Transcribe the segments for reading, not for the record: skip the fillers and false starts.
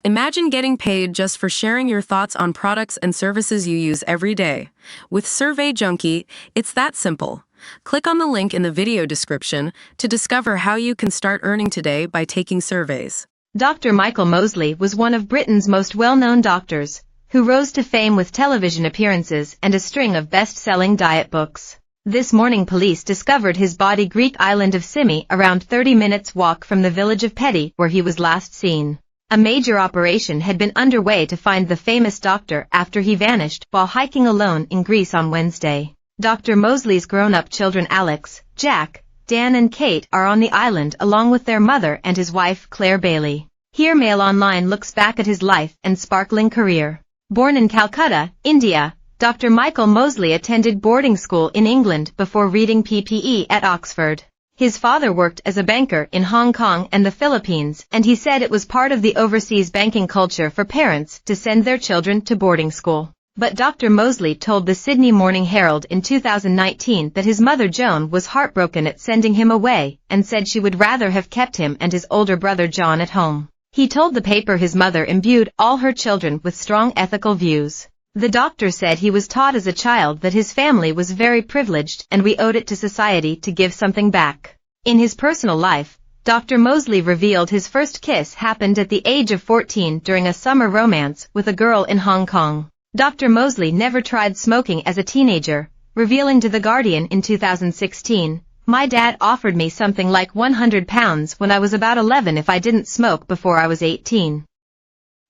Imagine getting paid just for sharing your thoughts on products and services you use every day. With Survey Junkie, it's that simple. Click on the link in the video description to discover how you can start earning today by taking surveys. Dr. Michael Mosley was one of Britain's most well-known doctors, who rose to fame with television appearances and a string of best-selling diet books. This morning police discovered his body Greek island of Symi, around 30 minutes walk from the village of Peti, where he was last seen. A major operation had been underway to find the famous doctor after he vanished while hiking alone in Greece on Wednesday. Dr. Mosley's grown-up children Alex, Jack, Dan and Kate are on the island along with their mother and his wife Claire Bailey. Here Mail Online looks back at his life and sparkling career. Born in Calcutta, India, Dr. Michael Mosley attended boarding school in England before reading PPE at Oxford. His father worked as a banker in Hong Kong and the Philippines, and he said it was part of the overseas banking culture for parents to send their children to boarding school. But Dr. Mosley told the Sydney Morning Herald in 2019 that his mother Joan was heartbroken at sending him away and said she would rather have kept him and his older brother John at home. He told the paper his mother imbued all her children with strong ethical views. The doctor said he was taught as a child that his family was very privileged and we owed it to society to give something back. In his personal life, Dr. Mosley revealed his first kiss happened at the age of 14 during a summer romance with a girl in Hong Kong. Dr. Mosley never tried smoking as a teenager, revealing to The Guardian in 2016, "My dad offered me something like £100 when I was about 11 if I didn't smoke before I was 18.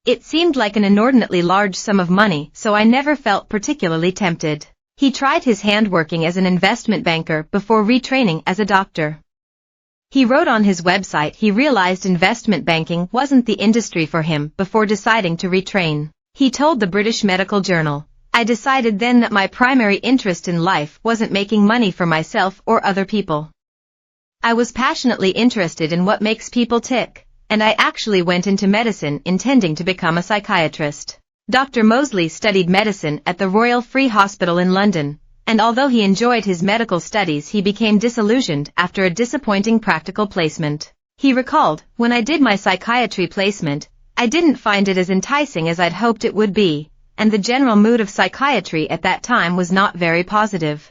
It seemed like an inordinately large sum of money, so I never felt particularly tempted." He tried his hand working as an investment banker before retraining as a doctor. He wrote on his website he realized investment banking wasn't the industry for him before deciding to retrain. He told the British Medical Journal, "I decided then that my primary interest in life wasn't making money for myself or other people. I was passionately interested in what makes people tick. And I actually went into medicine intending to become a psychiatrist." Dr. Mosley studied medicine at the Royal Free Hospital in London, and although he enjoyed his medical studies he became disillusioned after a disappointing practical placement. He recalled, "When I did my psychiatry placement, I didn't find it as enticing as I'd hoped it would be, and the general mood of psychiatry at that time was not very positive.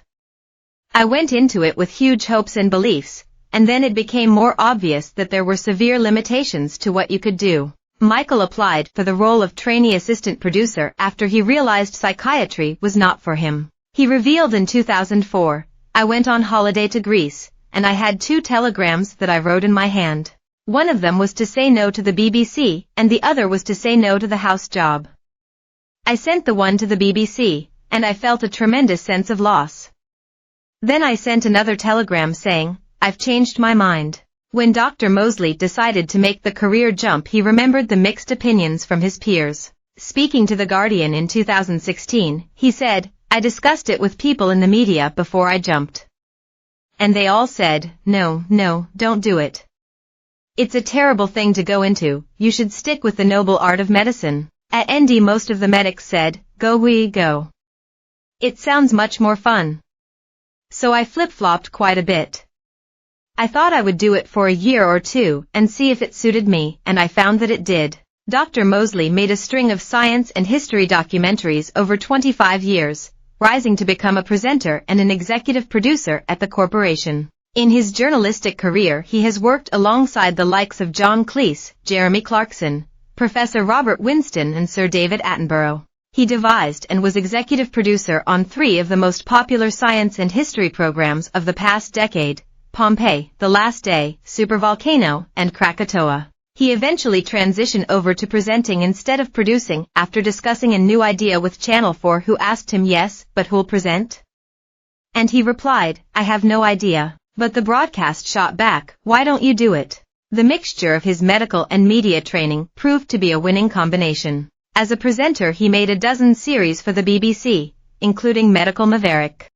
I went into it with huge hopes and beliefs, and then it became more obvious that there were severe limitations to what you could do." Michael applied for the role of trainee assistant producer after he realized psychiatry was not for him. He revealed in 2004, "I went on holiday to Greece, and I had 2 telegrams that I wrote in my hand. One of them was to say no to the BBC, and the other was to say no to the house job. I sent the one to the BBC, and I felt a tremendous sense of loss. Then I sent another telegram saying, I've changed my mind." When Dr. Mosley decided to make the career jump he remembered the mixed opinions from his peers. Speaking to The Guardian in 2016, he said, "I discussed it with people in the media before I jumped. And they all said, no, don't do it. It's a terrible thing to go into, you should stick with the noble art of medicine." At ND most of the medics said, go. It sounds much more fun. So I flip-flopped quite a bit. I thought I would do it for a year or 2 and see if it suited me, and I found that it did. Dr. Mosley made a string of science and history documentaries over 25 years, rising to become a presenter and an executive producer at the corporation. In his journalistic career he has worked alongside the likes of John Cleese, Jeremy Clarkson, Professor Robert Winston and Sir David Attenborough. He devised and was executive producer on 3 of the most popular science and history programs of the past decade: Pompeii, The Last Day, Supervolcano, and Krakatoa. He eventually transitioned over to presenting instead of producing after discussing a new idea with Channel 4, who asked him, "Yes, but who'll present?" And he replied, "I have no idea." But the broadcast shot back, "Why don't you do it?" The mixture of his medical and media training proved to be a winning combination. As a presenter he made a dozen series for the BBC, including Medical Maverick.